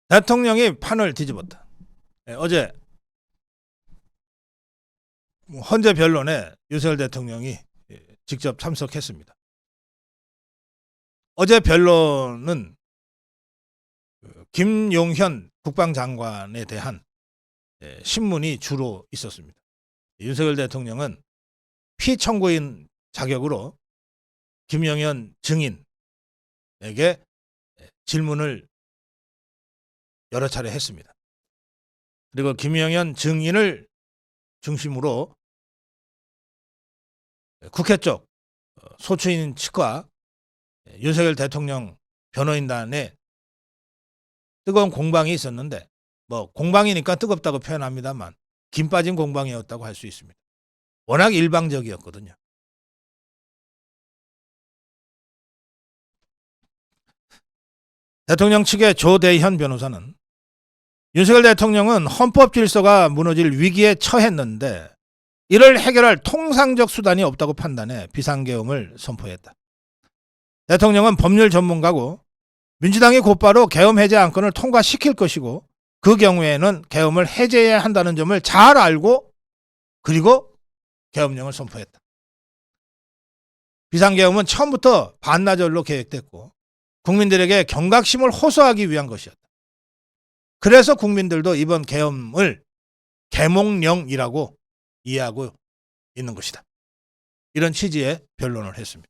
대통령이 판을 뒤집었다. 어제 헌재 변론에 윤석열 대통령이 직접 참석했습니다. 어제 변론은 김용현 국방장관에 대한 신문이 주로 있었습니다. 윤석열 대통령은 피청구인 자격으로 김용현 증인에게 질문을 여러 차례 했습니다. 그리고 김용현 증인을 중심으로 국회 쪽 소추인 측과 윤석열 대통령 변호인단에 뜨거운 공방이 있었는데, 뭐 공방이니까 뜨겁다고 표현합니다만 김 빠진 공방이었다고 할 수 있습니다. 워낙 일방적이었거든요. 대통령 측의 조대현 변호사는 윤석열 대통령은 헌법 질서가 무너질 위기에 처했는데 이를 해결할 통상적 수단이 없다고 판단해 비상계엄을 선포했다. 대통령은 법률 전문가고 민주당이 곧바로 계엄 해제 안건을 통과시킬 것이고 그 경우에는 계엄을 해제해야 한다는 점을 잘 알고 그리고 계엄령을 선포했다. 비상계엄은 처음부터 반나절로 계획됐고 국민들에게 경각심을 호소하기 위한 것이었다. 그래서 국민들도 이번 계엄을 계몽령이라고 이해하고 있는 것이다. 이런 취지의 변론을 했습니다.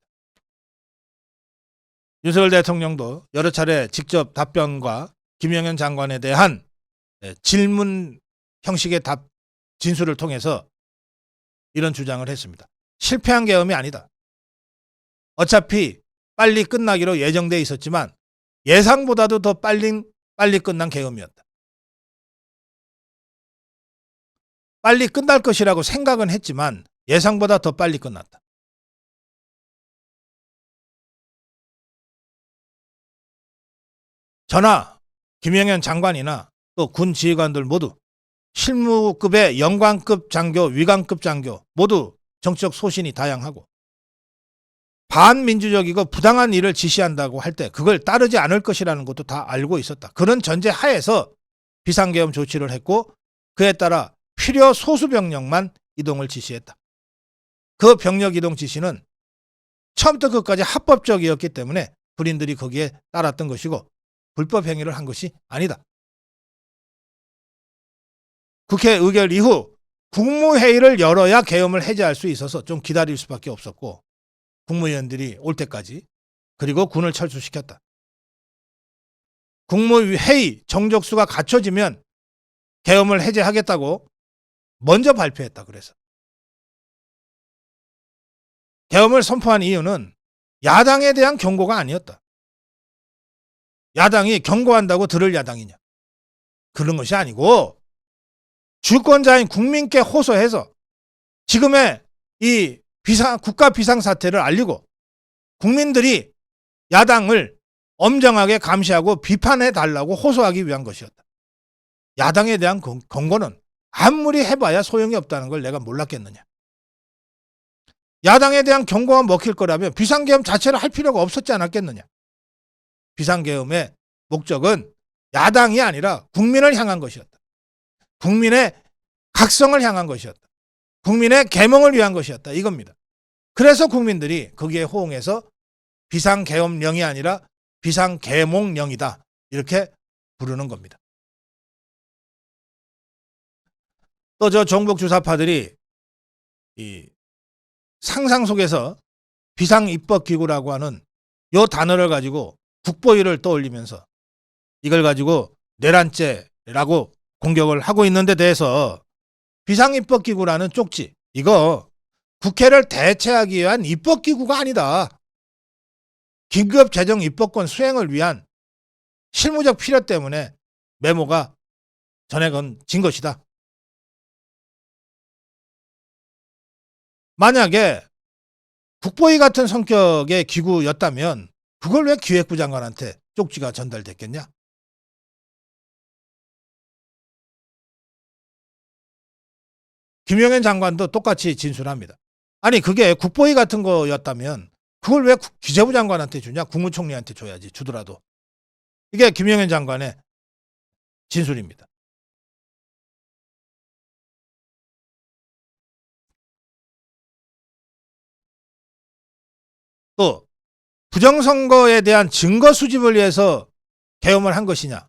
윤석열 대통령도 여러 차례 직접 답변과 김용현 장관에 대한 질문 형식의 진술을 통해서 이런 주장을 했습니다. 실패한 계엄이 아니다. 어차피 빨리 끝나기로 예정돼 있었지만 예상보다도 더 빨리 끝난 계엄이었다. 빨리 끝날 것이라고 생각은 했지만 예상보다 더 빨리 끝났다. 저나 김용현 장관이나 또 군 지휘관들 모두 실무급의 영관급 장교, 위관급 장교 모두 정치적 소신이 다양하고 반민주적이고 부당한 일을 지시한다고 할 때 그걸 따르지 않을 것이라는 것도 다 알고 있었다. 그런 전제 하에서 비상계엄 조치를 했고 그에 따라 필요 소수 병력만 이동을 지시했다. 그 병력 이동 지시는 처음부터 끝까지 합법적이었기 때문에 군인들이 거기에 따랐던 것이고 불법 행위를 한 것이 아니다. 국회 의결 이후 국무회의를 열어야 계엄을 해제할 수 있어서 좀 기다릴 수밖에 없었고 국무위원들이 올 때까지 그리고 군을 철수시켰다. 국무회의 정족수가 갖춰지면 계엄을 해제하겠다고 먼저 발표했다. 그래서 계엄을 선포한 이유는 야당에 대한 경고가 아니었다. 야당이 경고한다고 들을 야당이냐? 그런 것이 아니고 주권자인 국민께 호소해서 지금의 이 국가 비상사태를 알리고 국민들이 야당을 엄정하게 감시하고 비판해 달라고 호소하기 위한 것이었다. 야당에 대한 경고는 아무리 해봐야 소용이 없다는 걸 내가 몰랐겠느냐. 야당에 대한 경고가 먹힐 거라면 비상계엄 자체를 할 필요가 없었지 않았겠느냐. 비상계엄의 목적은 야당이 아니라 국민을 향한 것이었다. 국민의 각성을 향한 것이었다. 국민의 계몽을 위한 것이었다. 이겁니다. 그래서 국민들이 거기에 호응해서 비상계엄령이 아니라 비상계몽령이다. 이렇게 부르는 겁니다. 또 저 종북 주사파들이 이 상상 속에서 비상입법기구라고 하는 요 단어를 가지고 국보위를 떠올리면서 이걸 가지고 내란죄라고 공격을 하고 있는 데 대해서 비상입법기구라는 쪽지, 이거 국회를 대체하기 위한 입법기구가 아니다. 긴급재정 입법권 수행을 위한 실무적 필요 때문에 메모가 전해진 것이다. 만약에 국보위 같은 성격의 기구였다면 그걸 왜 기획부 장관한테 쪽지가 전달됐겠냐? 김용현 장관도 똑같이 진술합니다. 아니 그게 국보위 같은 거였다면 그걸 왜 기재부 장관한테 주냐? 국무총리한테 줘야지. 주더라도. 이게 김용현 장관의 진술입니다. 또 부정선거에 대한 증거 수집을 위해서 계엄을 한 것이냐?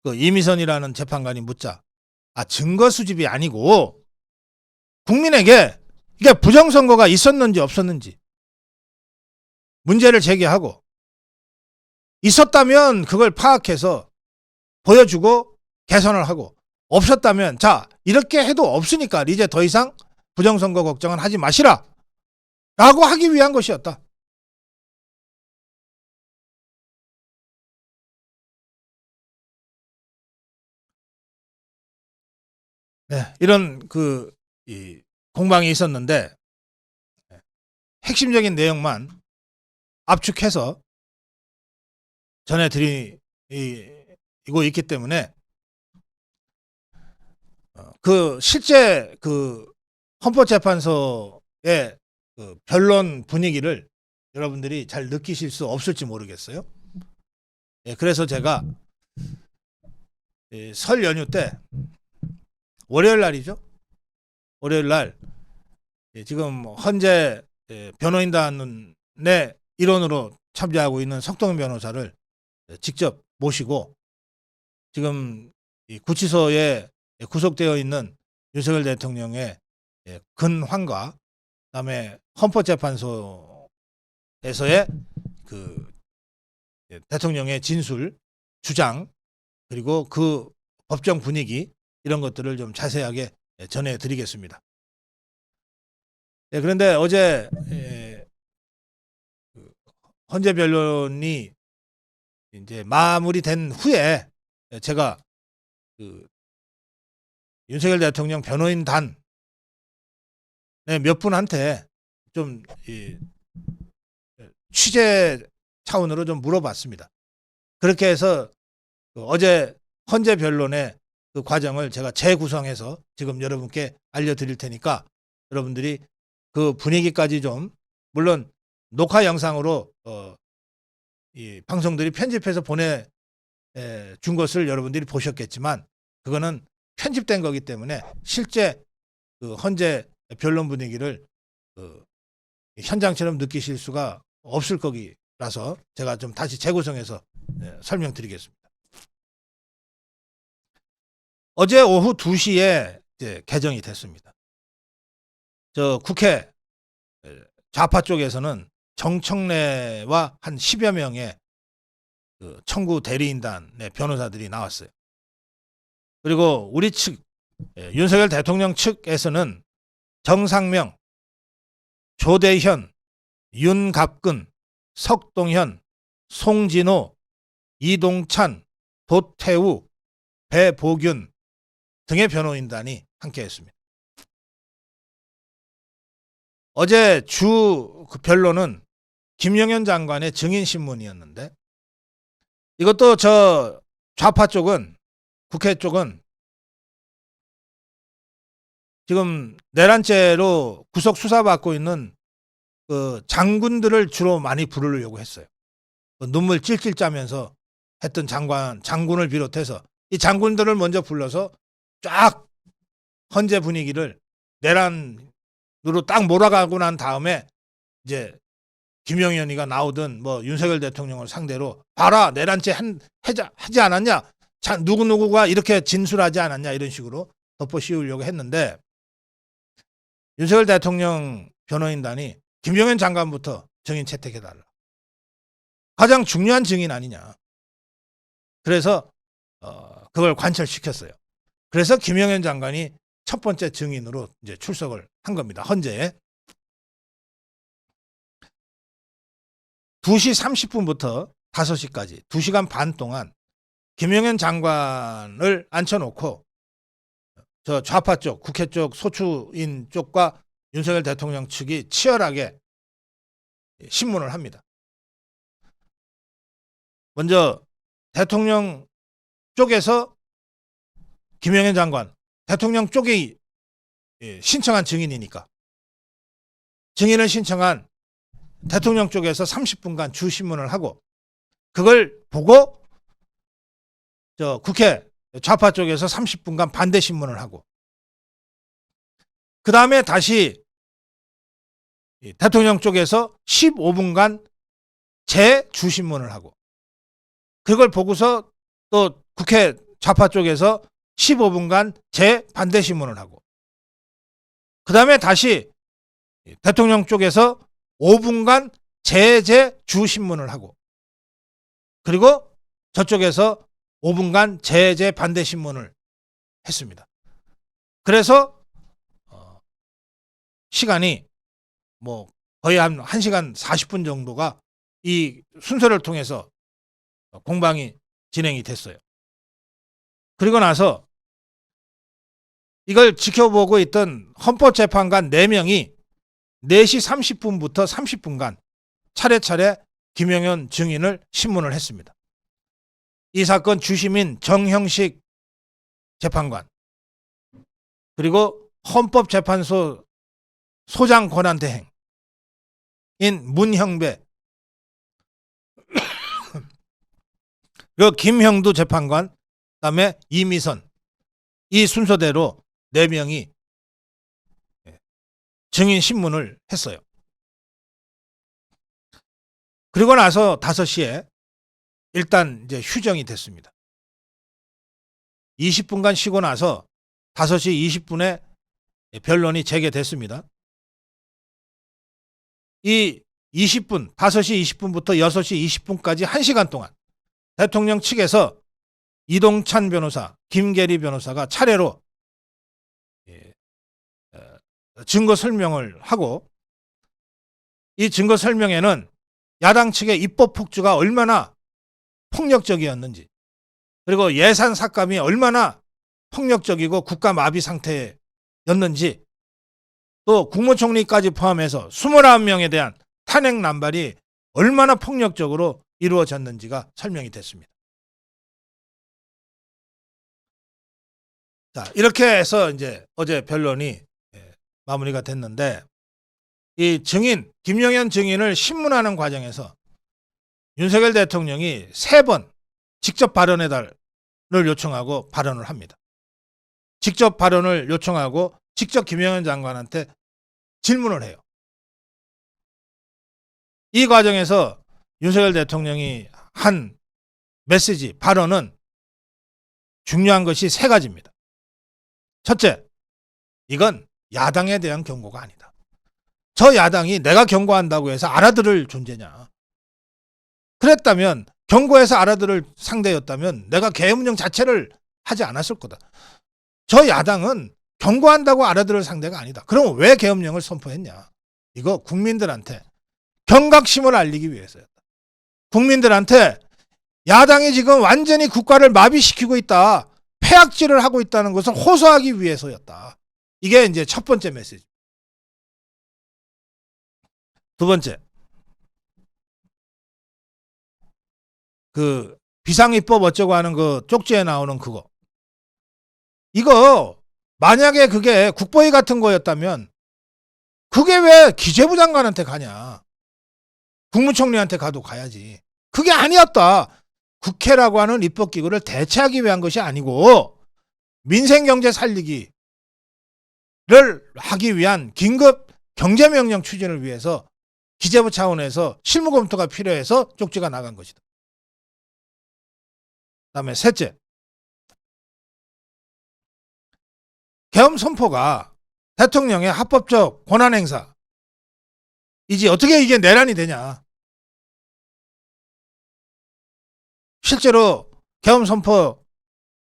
그 이미선이라는 재판관이 묻자, 증거 수집이 아니고 국민에게 이게 부정선거가 있었는지 없었는지 문제를 제기하고, 있었다면 그걸 파악해서 보여주고 개선을 하고, 없었다면 자 이렇게 해도 없으니까 이제 더 이상 부정선거 걱정은 하지 마시라 라고 하기 위한 것이었다. 네, 이런 이 공방이 있었는데 핵심적인 내용만 압축해서 전해드리고 있기 때문에 실제 헌법재판소의 변론 분위기를 여러분들이 잘 느끼실 수 없을지 모르겠어요. 그래서 제가 설 연휴 때 월요일 날이죠. 월요일 날 지금 현재 변호인단의 일원으로 참여하고 있는 석동현 변호사를 직접 모시고 지금 구치소에 구속되어 있는 윤석열 대통령의 근황과 그다음에 헌법재판소에서의 대통령의 진술, 주장, 그리고 그 법정 분위기, 이런 것들을 좀 자세하게 전해드리겠습니다. 그런데 어제 헌재 변론이 이제 마무리된 후에 제가 윤석열 대통령 변호인단의 몇 분한테 좀 취재 차원으로 좀 물어봤습니다. 그렇게 해서 어제 헌재 변론의 그 과정을 제가 재구성해서 지금 여러분께 알려드릴 테니까 여러분들이 그 분위기까지 좀, 물론 녹화 영상으로 이 방송들이 편집해서 보내준 것을 여러분들이 보셨겠지만 그거는 편집된 거기 때문에 실제 헌재 변론 분위기를 현장처럼 느끼실 수가 없을 거기라서 제가 좀 다시 재구성해서 설명드리겠습니다. 어제 오후 2시에 이제 개정이 됐습니다. 저 국회 좌파 쪽에서는 정청래와 한 10여 명의 청구 대리인단의 변호사들이 나왔어요. 그리고 우리 측, 윤석열 대통령 측에서는 정상명, 조대현, 윤갑근, 석동현, 송진호, 이동찬, 도태우, 배보균 등의 변호인단이 함께했습니다. 어제 주 변론은 김영현 장관의 증인신문이었는데, 이것도 저 좌파 쪽은, 국회 쪽은 지금 내란죄로 구속 수사받고 있는 장군들을 주로 많이 부르려고 했어요. 눈물 찔찔 짜면서 했던 장군을 비롯해서 이 장군들을 먼저 불러서 쫙 헌재 분위기를 내란으로 딱 몰아가고 난 다음에 이제 김영현이가 나오든 뭐 윤석열 대통령을 상대로 봐라, 내란죄 하지 않았냐, 누구누구가 이렇게 진술하지 않았냐, 이런 식으로 덮어 씌우려고 했는데 윤석열 대통령 변호인단이 김영현 장관부터 증인 채택해달라, 가장 중요한 증인 아니냐, 그래서 그걸 관철시켰어요. 그래서 김영현 장관이 첫 번째 증인으로 이제 출석을 한 겁니다. 헌재에 2시 30분부터 5시까지 2시간 반 동안 김영현 장관을 앉혀놓고 저 좌파 쪽, 국회 쪽, 소추인 쪽과 윤석열 대통령 측이 치열하게 신문을 합니다. 먼저 대통령 쪽에서 김영현 장관, 대통령 쪽이 신청한 증인이니까 증인을 신청한 대통령 쪽에서 30분간 주신문을 하고, 그걸 보고 저 국회 좌파 쪽에서 30분간 반대 신문을 하고, 그 다음에 다시 대통령 쪽에서 15분간 재주 신문을 하고, 그걸 보고서 또 국회 좌파 쪽에서 15분간 재반대 신문을 하고, 그 다음에 다시 대통령 쪽에서 5분간 재주 신문을 하고, 그리고 저쪽에서 5분간 재반대 신문을 했습니다. 그래서 시간이 뭐 거의 한 1시간 40분 정도가 이 순서를 통해서 공방이 진행이 됐어요. 그리고 나서 이걸 지켜보고 있던 헌법재판관 4명이 4시 30분부터 30분간 차례차례 김영현 증인을 신문을 했습니다. 이 사건 주심인 정형식 재판관, 그리고 헌법재판소 소장 권한대행인 문형배, 그리고 김형두 재판관, 그다음에 이미선, 이 순서대로 4명이 증인 신문을 했어요. 그리고 나서 5시에 일단 이제 휴정이 됐습니다. 20분간 쉬고 나서 5시 20분에 변론이 재개됐습니다. 이 20분, 5시 20분부터 6시 20분까지 1시간 동안 대통령 측에서 이동찬 변호사, 김계리 변호사가 차례로 증거 설명을 하고, 이 증거 설명에는 야당 측의 입법 폭주가 얼마나 폭력적이었는지, 그리고 예산 삭감이 얼마나 폭력적이고 국가 마비 상태였는지, 또 국무총리까지 포함해서 29명에 대한 탄핵 남발이 얼마나 폭력적으로 이루어졌는지가 설명이 됐습니다. 자, 이렇게 해서 이제 어제 변론이 마무리가 됐는데, 이 증인, 김영현 증인을 신문하는 과정에서 윤석열 대통령이 3번 직접 발언해달을 요청하고 발언을 합니다. 직접 발언을 요청하고 직접 김영현 장관한테 질문을 해요. 이 과정에서 윤석열 대통령이 한 메시지, 발언은 중요한 것이 3가지입니다. 첫째, 이건 야당에 대한 경고가 아니다. 저 야당이 내가 경고한다고 해서 알아들을 존재냐. 그랬다면, 경고해서 알아들을 상대였다면 내가 계엄령 자체를 하지 않았을 거다. 저 야당은 경고한다고 알아들을 상대가 아니다. 그럼 왜 계엄령을 선포했냐. 이거 국민들한테 경각심을 알리기 위해서였다. 국민들한테 야당이 지금 완전히 국가를 마비시키고 있다, 폐악질을 하고 있다는 것을 호소하기 위해서였다. 이게 이제 첫 번째 메시지. 두 번째, 그 비상입법 어쩌고 하는 그 쪽지에 나오는 그거, 이거 만약에 그게 국보위 같은 거였다면 그게 왜 기재부 장관한테 가냐. 국무총리한테 가도 가야지. 그게 아니었다. 국회라고 하는 입법기구를 대체하기 위한 것이 아니고 민생경제 살리기를 하기 위한 긴급 경제명령 추진을 위해서 기재부 차원에서 실무검토가 필요해서 쪽지가 나간 것이다. 그다음에 셋째, 계엄 선포가 대통령의 합법적 권한행사 이지 어떻게 이게 내란이 되냐. 실제로 계엄 선포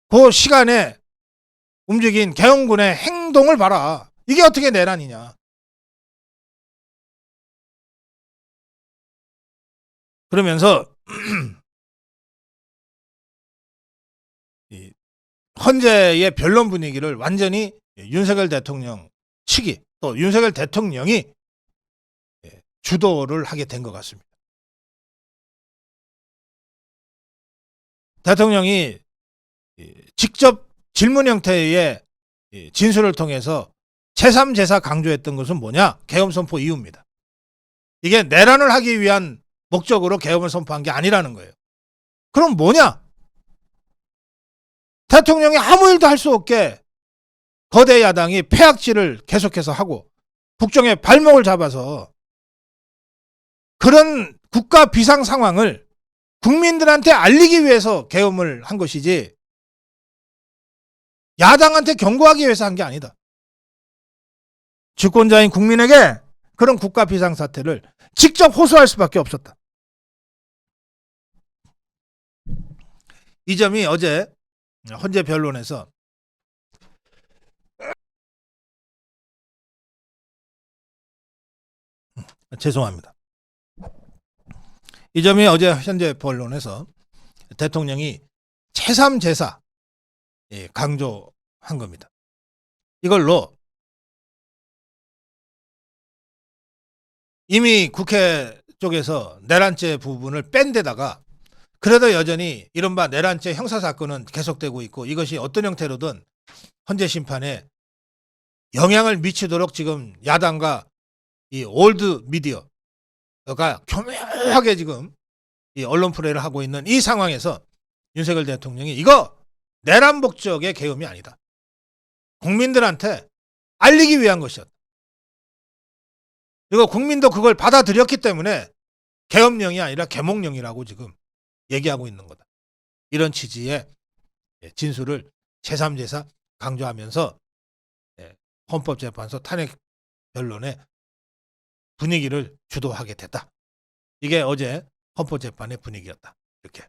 그 시간에 움직인 계엄군의 행동을 봐라. 이게 어떻게 내란이냐. 그러면서 현재의 변론 분위기를 완전히 윤석열 대통령 측이, 또 윤석열 대통령이 주도를 하게 된 것 같습니다. 대통령이 직접 질문 형태의 진술을 통해서 제3제사 강조했던 것은 뭐냐? 계엄 선포 이유입니다. 이게 내란을 하기 위한 목적으로 계엄을 선포한 게 아니라는 거예요. 그럼 뭐냐? 대통령이 아무 일도 할 수 없게 거대 야당이 폐악질을 계속해서 하고 국정의 발목을 잡아서 그런 국가 비상 상황을 국민들한테 알리기 위해서 계엄을 한 것이지 야당한테 경고하기 위해서 한 게 아니다. 주권자인 국민에게 그런 국가 비상 사태를 직접 호소할 수밖에 없었다. 이 점이 어제 헌재 변론에서 죄송합니다. 이 점이 어제 현재 변론에서 대통령이 제3제사 강조한 겁니다. 이걸로 이미 국회 쪽에서 내란죄 부분을 뺀 데다가 그래도 여전히 이른바 내란죄 형사사건은 계속되고 있고 이것이 어떤 형태로든 헌재 심판에 영향을 미치도록 지금 야당과 이 올드 미디어가 교묘하게 지금 이 언론 플레이를 하고 있는 이 상황에서 윤석열 대통령이 이거 내란 목적의 계엄이 아니다. 국민들한테 알리기 위한 것이었다. 그리고 국민도 그걸 받아들였기 때문에 계엄령이 아니라 계몽령이라고 지금 얘기하고 있는 거다. 이런 취지의 진술을 제3제사 강조하면서 헌법재판소 탄핵 변론의 분위기를 주도하게 됐다. 이게 어제 헌법재판의 분위기였다. 이렇게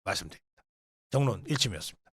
말씀드립니다. 정론 1침이었습니다.